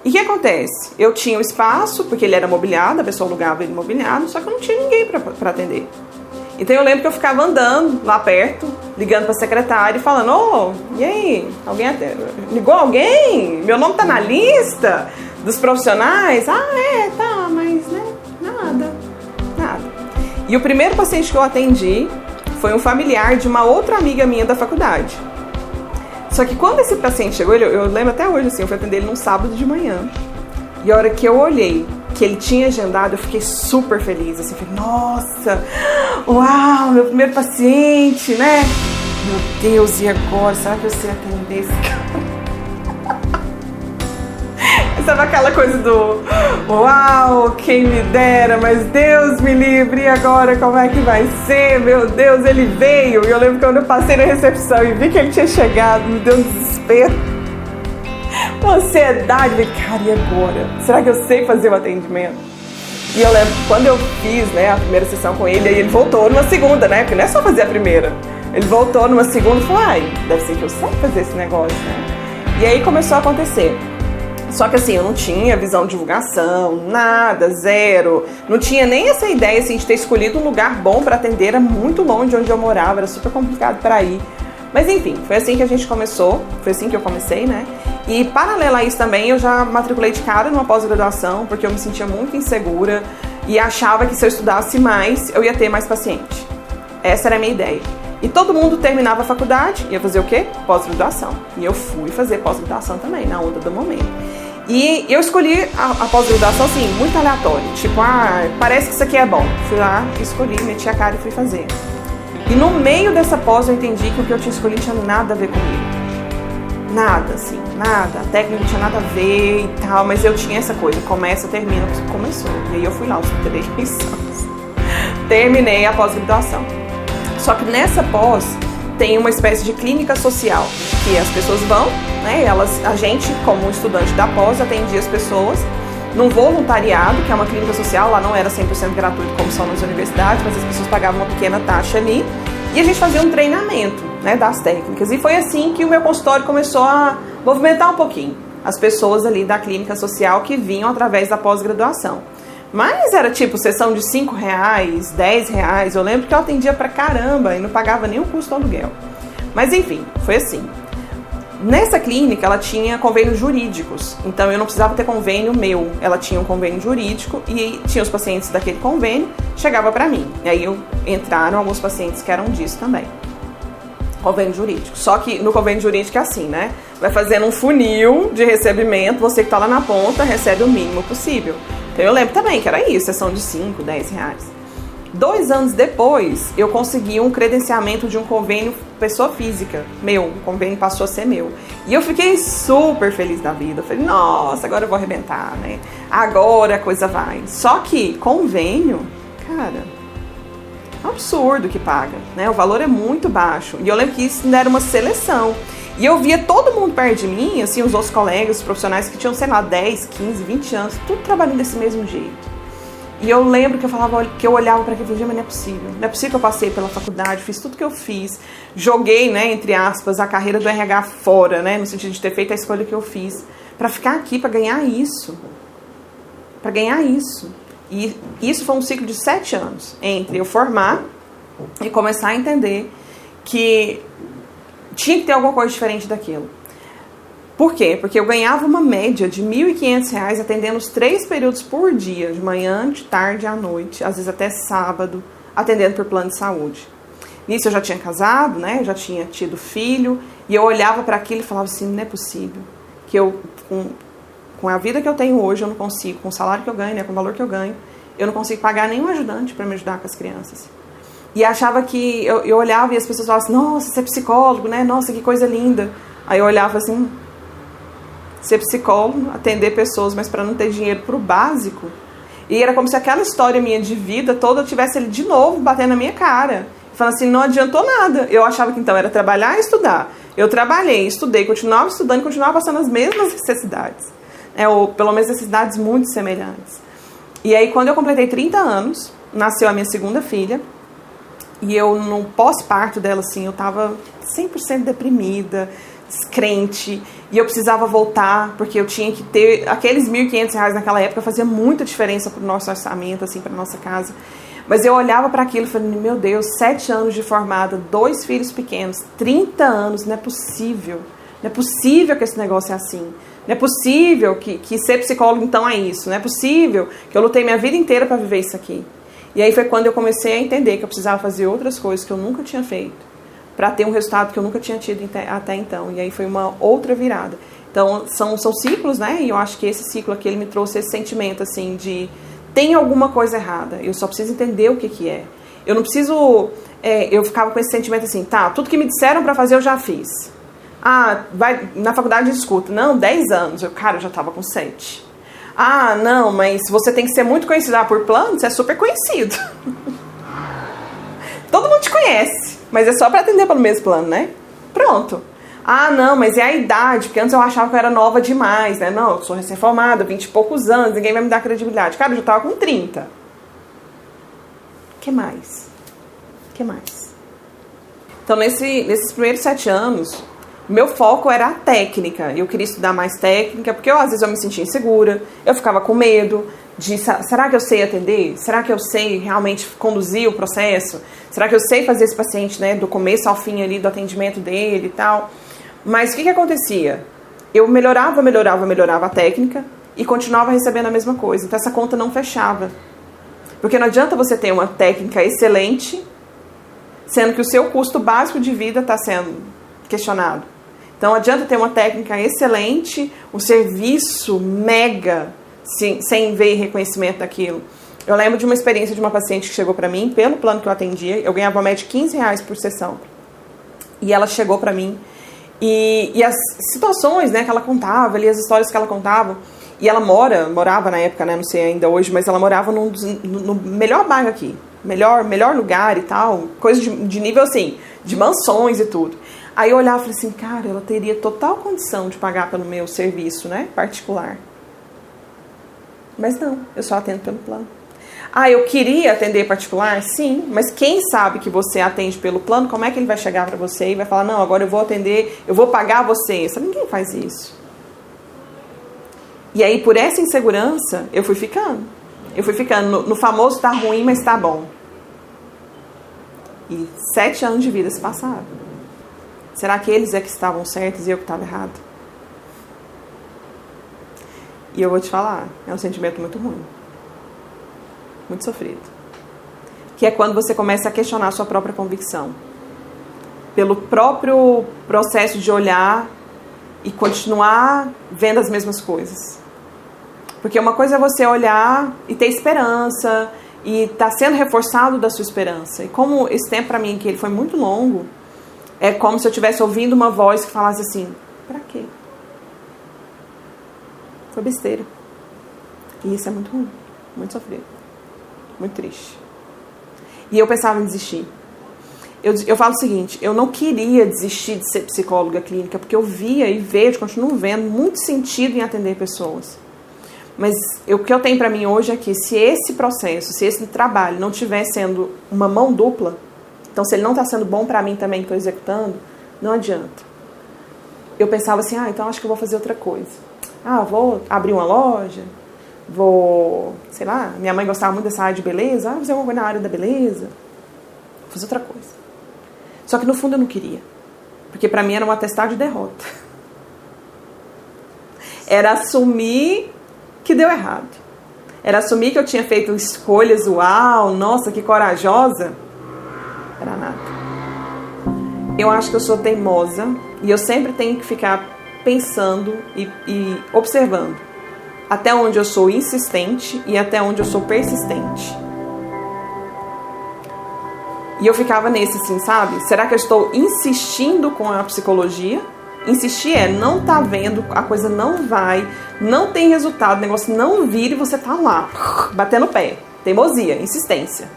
E o que acontece? Eu tinha o espaço, porque ele era mobiliado, a pessoa alugava ele mobiliado, só que eu não tinha ninguém para atender. Então eu lembro que eu ficava andando lá perto, ligando para a secretária e falando: ô, e aí? Alguém ligou alguém? Meu nome tá na lista dos profissionais? Ah, tá, mas né, nada. E o primeiro paciente que eu atendi foi um familiar de uma outra amiga minha da faculdade. Só que quando esse paciente chegou, eu lembro até hoje, assim, eu fui atender ele num sábado de manhã. E a hora que eu olhei que ele tinha agendado, eu fiquei super feliz, assim, falei: nossa, uau, meu primeiro paciente, né? Meu Deus, e agora? Será que eu sei atender esse cara? Sabe aquela coisa do uau, quem me dera, mas Deus me livre, e agora como é que vai ser? Meu Deus, ele veio. E eu lembro que quando eu passei na recepção e vi que ele tinha chegado, me deu um desespero, uma ansiedade. Falei: cara, e agora? Será que eu sei fazer o atendimento? E eu lembro que quando eu fiz, né, a primeira sessão com ele, aí ele voltou numa segunda, né, porque não é só fazer a primeira. Ele voltou numa segunda e falou: ai, deve ser que eu sei fazer esse negócio, né? E aí começou a acontecer. Só que assim, eu não tinha visão de divulgação, nada, zero. Não tinha nem essa ideia assim, de ter escolhido um lugar bom para atender, era muito longe de onde eu morava, era super complicado para ir. Mas enfim, foi assim que a gente começou, foi assim que eu comecei, né? E paralelo a isso também, eu já matriculei de cara numa pós-graduação, porque eu me sentia muito insegura e achava que se eu estudasse mais, eu ia ter mais paciente. Essa era a minha ideia. E todo mundo terminava a faculdade, ia fazer o quê? Pós-graduação. E eu fui fazer pós-graduação também, na onda do momento. E eu escolhi a pós-graduação, assim, muito aleatório. Tipo, parece que isso aqui é bom. Fui lá, escolhi, meti a cara e fui fazer. E no meio dessa pós eu entendi que o que eu tinha escolhido tinha nada a ver comigo. Nada, assim, nada. A técnica não tinha nada a ver e tal, mas eu tinha essa coisa. Começa, termina, começou. E aí eu fui lá, os 3 anos. Terminei a pós-graduação. Só que nessa pós tem uma espécie de clínica social, que as pessoas vão, né, a gente, como estudante da pós, atendia as pessoas num voluntariado, que é uma clínica social, lá não era 100% gratuito como são nas universidades, mas as pessoas pagavam uma pequena taxa ali, e a gente fazia um treinamento, né, das técnicas. E foi assim que o meu consultório começou a movimentar um pouquinho as pessoas ali da clínica social que vinham através da pós-graduação. Mas era tipo sessão de R$5, R$10. Eu lembro que eu atendia pra caramba e não pagava nem o custo do aluguel. Mas enfim, foi assim. Nessa clínica ela tinha convênios jurídicos, então eu não precisava ter convênio meu. Ela tinha um convênio jurídico e tinha os pacientes daquele convênio, chegava pra mim. E aí entraram alguns pacientes que eram disso também. Convênio jurídico. Só que no convênio jurídico é assim, né? Vai fazendo um funil de recebimento, você que tá lá na ponta recebe o mínimo possível. Então eu lembro também que era isso, sessão de R$5, R$10. 2 anos depois, eu consegui um credenciamento de um convênio pessoa física, meu, o convênio passou a ser meu. E eu fiquei super feliz da vida, eu falei: nossa, agora eu vou arrebentar, né? Agora a coisa vai. Só que convênio, cara, é um absurdo que paga, né? O valor é muito baixo. E eu lembro que isso ainda era uma seleção. E eu via todo mundo perto de mim, assim, os outros colegas, os profissionais que tinham, sei lá, 10, 15, 20 anos, tudo trabalhando desse mesmo jeito. E eu lembro que eu falava, que eu olhava para aquilo e falei: mas não é possível. Não é possível que eu passei pela faculdade, fiz tudo que eu fiz, joguei, né, entre aspas, a carreira do RH fora, né, no sentido de ter feito a escolha que eu fiz, para ficar aqui, para ganhar isso. Para ganhar isso. E isso foi um ciclo de 7 anos, entre eu formar e começar a entender que tinha que ter alguma coisa diferente daquilo. Por quê? Porque eu ganhava uma média de R$1.500 atendendo os 3 períodos por dia, de manhã, de tarde e à noite, às vezes até sábado, atendendo por plano de saúde. Nisso eu já tinha casado, né? Eu já tinha tido filho, e eu olhava para aquilo e falava assim: não é possível que eu, com a vida que eu tenho hoje, eu não consigo, com o salário que eu ganho, né, com o valor que eu ganho, eu não consigo pagar nenhum ajudante para me ajudar com as crianças. E achava que, eu olhava e as pessoas falavam assim: nossa, você é psicólogo, né? Nossa, que coisa linda. Aí eu olhava assim: ser psicólogo, atender pessoas, mas para não ter dinheiro pro básico. E era como se aquela história minha de vida toda eu tivesse ali de novo batendo na minha cara. Falando assim: não adiantou nada. Eu achava que então era trabalhar e estudar. Eu trabalhei, estudei, continuava estudando e continuava passando as mesmas necessidades. Ou pelo menos necessidades muito semelhantes. E aí quando eu completei 30 anos, nasceu a minha segunda filha. E eu, no pós-parto dela, assim, eu tava 100% deprimida, descrente, e eu precisava voltar, porque eu tinha que ter aqueles R$1.500 naquela época, fazia muita diferença pro nosso orçamento, assim, pra nossa casa. Mas eu olhava para aquilo e falei, meu Deus, 7 anos de formada, 2 filhos pequenos, 30 anos, não é possível. Não é possível que esse negócio é assim. Não é possível que ser psicólogo então é isso. Não é possível que eu lutei minha vida inteira para viver isso aqui. E aí foi quando eu comecei a entender que eu precisava fazer outras coisas que eu nunca tinha feito, para ter um resultado que eu nunca tinha tido até então. E aí foi uma outra virada. Então são ciclos, né? E eu acho que esse ciclo aqui, ele me trouxe esse sentimento assim de... tem alguma coisa errada, eu só preciso entender o que é. Eu não preciso... eu ficava com esse sentimento assim, tá, tudo que me disseram pra fazer eu já fiz. Ah, vai na faculdade de escuta. Não, 10 anos. Eu já tava com 7. Ah, não, mas você tem que ser muito conhecido. Ah, por plano, você é super conhecido. Todo mundo te conhece, mas é só pra atender pelo mesmo plano, né? Pronto. Ah, não, mas é a idade, porque antes eu achava que eu era nova demais, né? Não, eu sou recém-formada, 20 e poucos anos, ninguém vai me dar credibilidade. Cara, eu já tava com 30. O que mais? O que mais? Então, nesses primeiros 7 anos, meu foco era a técnica. Eu queria estudar mais técnica, porque às vezes eu me sentia insegura, eu ficava com medo de, será que eu sei atender? Será que eu sei realmente conduzir o processo? Será que eu sei fazer esse paciente, né, do começo ao fim ali do atendimento dele e tal? Mas o que acontecia? Eu melhorava a técnica e continuava recebendo a mesma coisa. Então essa conta não fechava. Porque não adianta você ter uma técnica excelente, sendo que o seu custo básico de vida está sendo questionado. Então adianta ter uma técnica excelente, um serviço mega, sem ver reconhecimento daquilo. Eu lembro de uma experiência de uma paciente que chegou para mim, pelo plano que eu atendia, eu ganhava uma média de R$15 por sessão. E ela chegou para mim, e as situações, né, que ela contava, ali, as histórias que ela contava, e ela morava na época, né, não sei ainda hoje, mas ela morava no melhor bairro aqui, melhor lugar e tal, coisa de nível assim, de mansões e tudo. Aí eu olhava e falei assim, cara, ela teria total condição de pagar pelo meu serviço, né, particular. Mas não, eu só atendo pelo plano. Ah, eu queria atender particular? Sim, mas quem sabe que você atende pelo plano, como é que ele vai chegar para você e vai falar, não, agora eu vou atender, eu vou pagar você? Ninguém faz isso. E aí, por essa insegurança, eu fui ficando. No famoso tá ruim, mas tá bom. E 7 anos de vida se passaram. Será que eles é que estavam certos e eu que estava errado? E eu vou te falar, é um sentimento muito ruim. Muito sofrido. Que é quando você começa a questionar a sua própria convicção. Pelo próprio processo de olhar e continuar vendo as mesmas coisas. Porque uma coisa é você olhar e ter esperança e estar sendo reforçado da sua esperança. E como esse tempo para mim, que ele foi muito longo, é como se eu estivesse ouvindo uma voz que falasse assim, pra quê? Foi besteira. E isso é muito ruim, muito sofrido, muito triste. E eu pensava em desistir. Eu falo o seguinte, eu não queria desistir de ser psicóloga clínica, porque eu via e vejo, continuo vendo, muito sentido em atender pessoas. Mas o que eu tenho pra mim hoje é que se esse processo, se esse trabalho não estiver sendo uma mão dupla, então se ele não está sendo bom pra mim também que estou executando, não adianta. Eu pensava assim, então acho que eu vou fazer outra coisa. Vou abrir uma loja, vou, sei lá, minha mãe gostava muito dessa área de beleza, vou fazer alguma coisa na área da beleza, vou fazer outra coisa. Só que no fundo eu não queria, porque pra mim era um atestado de derrota. Era assumir que deu errado. Era assumir que eu tinha feito escolhas, uau, nossa, que corajosa. Era nada. Eu acho que eu sou teimosa e eu sempre tenho que ficar pensando e observando até onde eu sou insistente e até onde eu sou persistente. E eu ficava nesse assim, sabe? Será que eu estou insistindo com a psicologia? Insistir não tá vendo, a coisa não vai, não tem resultado, o negócio não vira e você tá lá, batendo o pé. Teimosia, insistência.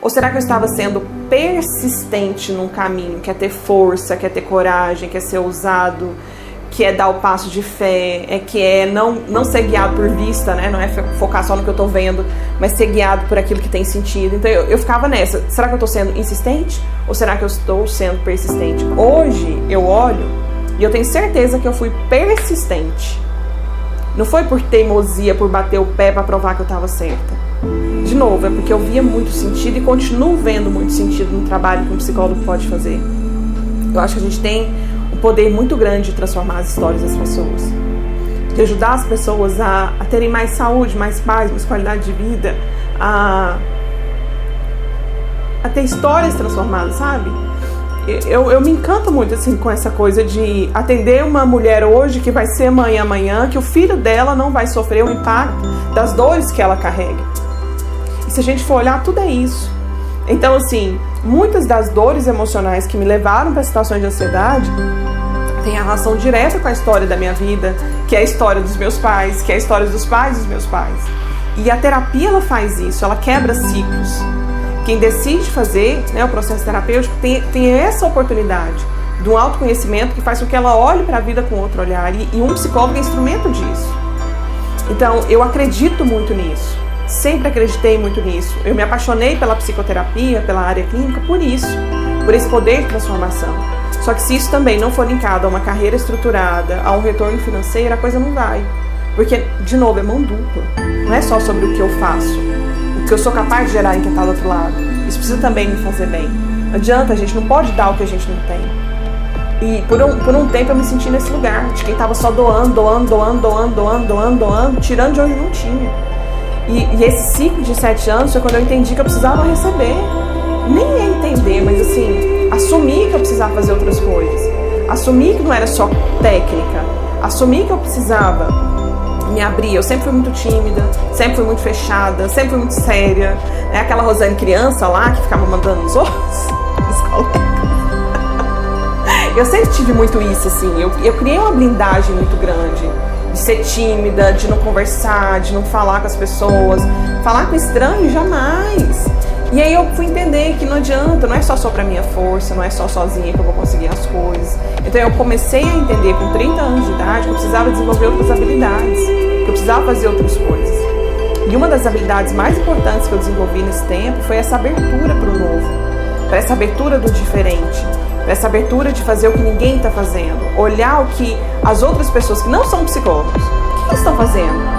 Ou será que eu estava sendo persistente num caminho, que é ter força, que é ter coragem, que é ser ousado, que é dar o passo de fé, que é não ser guiado por vista, né? Não é focar só no que eu tô vendo, mas ser guiado por aquilo que tem sentido. Então eu ficava nessa, será que eu tô sendo insistente ou será que eu estou sendo persistente? Hoje eu olho E eu tenho certeza que eu fui persistente. Não foi por teimosia, por bater o pé para provar que eu estava certa. De novo, é porque eu via muito sentido e continuo vendo muito sentido no trabalho que um psicólogo pode fazer. Eu acho que a gente tem um poder muito grande de transformar as histórias das pessoas. De ajudar as pessoas a terem mais saúde, mais paz, mais qualidade de vida, a ter histórias transformadas, sabe? Eu me encanto muito assim, com essa coisa de atender uma mulher hoje que vai ser mãe amanhã, que o filho dela não vai sofrer o impacto das dores que ela carrega. E se a gente for olhar, tudo é isso. Então, assim, muitas das dores emocionais que me levaram para situações de ansiedade têm a relação direta com a história da minha vida, que é a história dos meus pais, que é a história dos pais dos meus pais. E a terapia, ela faz isso, ela quebra ciclos. Quem decide fazer, né, o processo terapêutico tem essa oportunidade de um autoconhecimento que faz com que ela olhe para a vida com outro olhar. E um psicólogo é instrumento disso. Então, eu acredito muito nisso. Sempre acreditei muito nisso. Eu me apaixonei pela psicoterapia, pela área clínica, por isso. Por esse poder de transformação. Só que se isso também não for linkado a uma carreira estruturada, a um retorno financeiro, a coisa não vai. Porque, de novo, é mão dupla. Não é só sobre o que eu faço. O que eu sou capaz de gerar em quem está do outro lado. Isso precisa também me fazer bem. Não adianta, a gente não pode dar o que a gente não tem. E por um tempo eu me senti nesse lugar, de quem estava só doando, tirando de onde não tinha. E esse ciclo de 7 anos foi quando eu entendi que eu precisava receber. Nem é entender, mas assim, assumir que eu precisava fazer outras coisas. Assumir que não era só técnica. Assumir que eu precisava me abrir. Eu sempre fui muito tímida, sempre fui muito fechada, sempre fui muito séria. É aquela Rosane criança lá que ficava mandando os outros. Eu sempre tive muito isso, assim. Eu criei uma blindagem muito grande. De ser tímida, de não conversar, de não falar com as pessoas. Falar com estranho, jamais. E aí eu fui entender que não adianta, não é só sobre a minha força, não é só sozinha que eu vou conseguir as coisas. Então eu comecei a entender com 30 anos de idade que eu precisava desenvolver outras habilidades, que eu precisava fazer outras coisas. E uma das habilidades mais importantes que eu desenvolvi nesse tempo foi essa abertura para o novo, para essa abertura do diferente, para essa abertura de fazer o que ninguém está fazendo, olhar o que as outras pessoas que não são psicólogos, o que eles estão fazendo?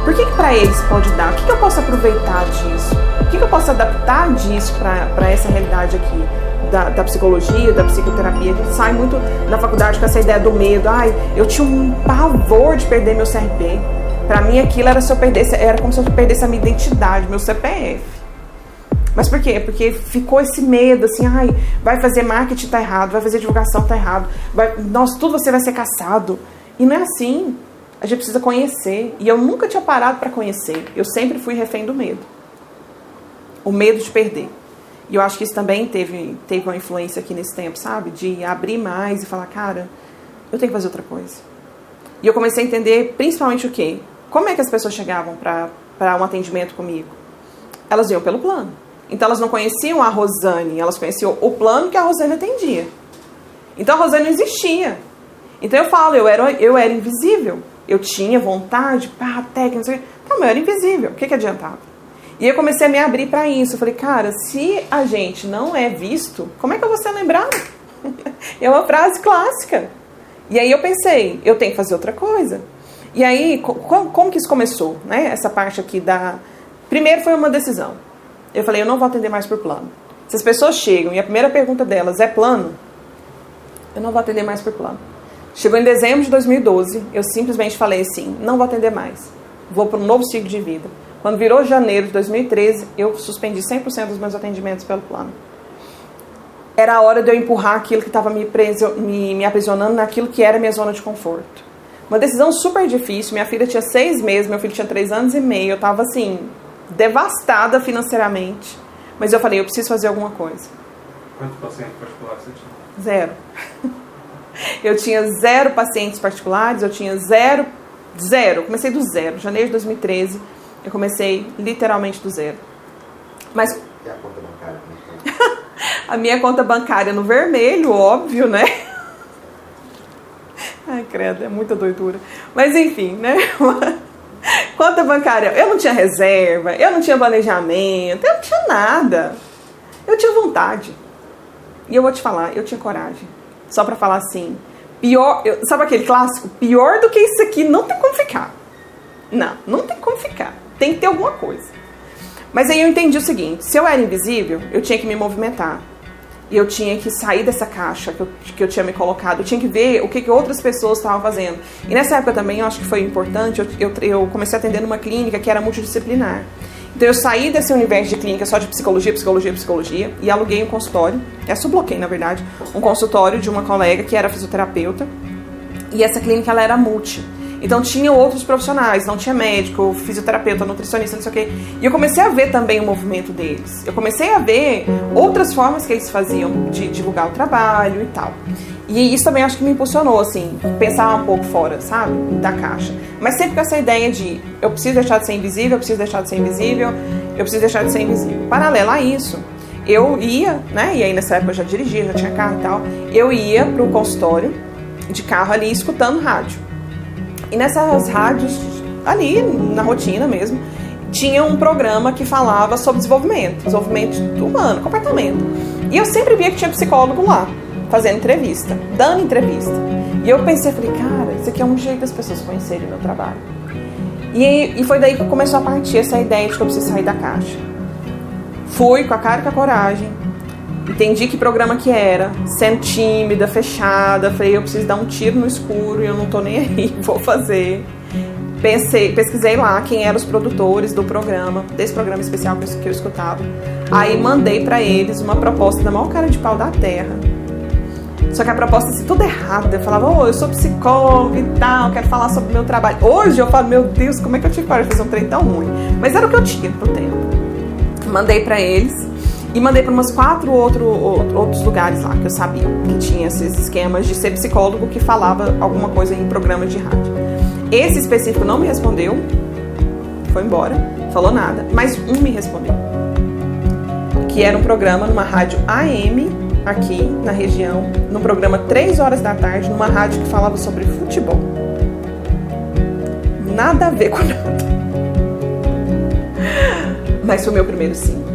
Por que para eles pode dar? O que eu posso aproveitar disso? O que eu posso adaptar disso para essa realidade aqui? Da psicologia, da psicoterapia, que sai muito na faculdade com essa ideia do medo. Ai, eu tinha um pavor de perder meu CRP. Para mim aquilo era como se eu perdesse a minha identidade, meu CPF. Mas por quê? Porque ficou esse medo, assim, ai, vai fazer marketing, tá errado, vai fazer divulgação, tá errado, nossa, tudo você vai ser caçado. E não é assim. A gente precisa conhecer. E eu nunca tinha parado para conhecer. Eu sempre fui refém do medo. O medo de perder. E eu acho que isso também teve uma influência aqui nesse tempo, sabe? De abrir mais e falar, cara, eu tenho que fazer outra coisa. E eu comecei a entender principalmente o quê? Como é que as pessoas chegavam para um atendimento comigo? Elas iam pelo plano. Então elas não conheciam a Rosane, elas conheciam o plano que a Rosane atendia. Então a Rosane não existia. Então eu falo, eu era invisível. Eu tinha vontade, técnica, não sei o quê. Não, mas eu era invisível. O que adiantava? E eu comecei a me abrir para isso. Eu falei, cara, se a gente não é visto, como é que eu vou ser lembrado? É uma frase clássica. E aí eu pensei, eu tenho que fazer outra coisa. E aí, como que isso começou? Né? Essa parte aqui da... Primeiro foi uma decisão. Eu falei, eu não vou atender mais por plano. Se as pessoas chegam e a primeira pergunta delas é plano, eu não vou atender mais por plano. Chegou em dezembro de 2012, eu simplesmente falei assim, não vou atender mais. Vou para um novo ciclo de vida. Quando virou janeiro de 2013, eu suspendi 100% dos meus atendimentos pelo plano. Era a hora de eu empurrar aquilo que estava me aprisionando naquilo que era minha zona de conforto. Uma decisão super difícil. Minha filha tinha 6 meses, meu filho tinha 3 anos e meio. Eu estava assim, devastada financeiramente. Mas eu falei, eu preciso fazer alguma coisa. Quantos pacientes particulares você tinha? 0. Eu tinha 0 pacientes particulares, eu tinha zero. Comecei do zero. Janeiro de 2013, eu comecei literalmente do zero. Mas... E a conta bancária? A minha conta bancária no vermelho, óbvio, né? Ai, credo, é muita doidura. Mas enfim, né? Conta bancária, eu não tinha reserva, eu não tinha planejamento, eu não tinha nada. Eu tinha vontade. E eu vou te falar, eu tinha coragem. Só pra falar assim, Pior, sabe aquele clássico? Pior do que isso aqui não tem como ficar. Não tem como ficar. Tem que ter alguma coisa. Mas aí eu entendi o seguinte, se eu era invisível, eu tinha que me movimentar. E eu tinha que sair dessa caixa que eu tinha me colocado. Eu tinha que ver o que outras pessoas estavam fazendo. E nessa época também, eu acho que foi importante, eu comecei a atender numa clínica que era multidisciplinar. Então eu saí desse universo de clínica só de psicologia e aluguei um consultório. Subloquei, na verdade, um consultório de uma colega que era fisioterapeuta. E essa clínica, ela era multi. Então tinha outros profissionais, não tinha médico, fisioterapeuta, nutricionista, não sei o quê. E eu comecei a ver também o movimento deles. Eu comecei a ver outras formas que eles faziam de divulgar o trabalho e tal. E isso também acho que me impulsionou, assim, pensar um pouco fora, sabe, da caixa. Mas sempre com essa ideia de eu preciso deixar de ser invisível, eu preciso deixar de ser invisível, eu preciso deixar de ser invisível. Paralelo a isso, eu ia, né, e aí nessa época eu já dirigia, já tinha carro e tal, eu ia pro consultório de carro ali escutando rádio. E nessas rádios, ali na rotina mesmo, tinha um programa que falava sobre desenvolvimento humano, comportamento. E eu sempre via que tinha psicólogo lá, fazendo entrevista, dando entrevista. E eu pensei, falei, cara, isso aqui é um jeito das pessoas conhecerem o meu trabalho. E foi daí que começou a partir essa ideia de que eu preciso sair da caixa. Fui com a cara e com a coragem, entendi que programa que era, sendo tímida, fechada, falei, eu preciso dar um tiro no escuro e eu não tô nem aí, vou fazer. Pesquisei lá quem eram os produtores do programa, desse programa especial que eu escutava. Aí mandei pra eles uma proposta da maior cara de pau da terra. Só que a proposta assim, tudo errado. Eu falava, eu sou psicóloga e tal, quero falar sobre o meu trabalho. Hoje eu falo, meu Deus, como é que eu tive para fazer um trem tão ruim? Mas era o que eu tinha pro tempo. Mandei pra eles. E mandei para umas 4 outros lugares lá que eu sabia que tinha esses esquemas de ser psicólogo que falava alguma coisa em programas de rádio. Esse específico não me respondeu, foi embora, falou nada, mas um me respondeu. Que era um programa numa rádio AM, aqui na região, num programa 3 horas da tarde, numa rádio que falava sobre futebol. Nada a ver com nada. Mas foi o meu primeiro sim.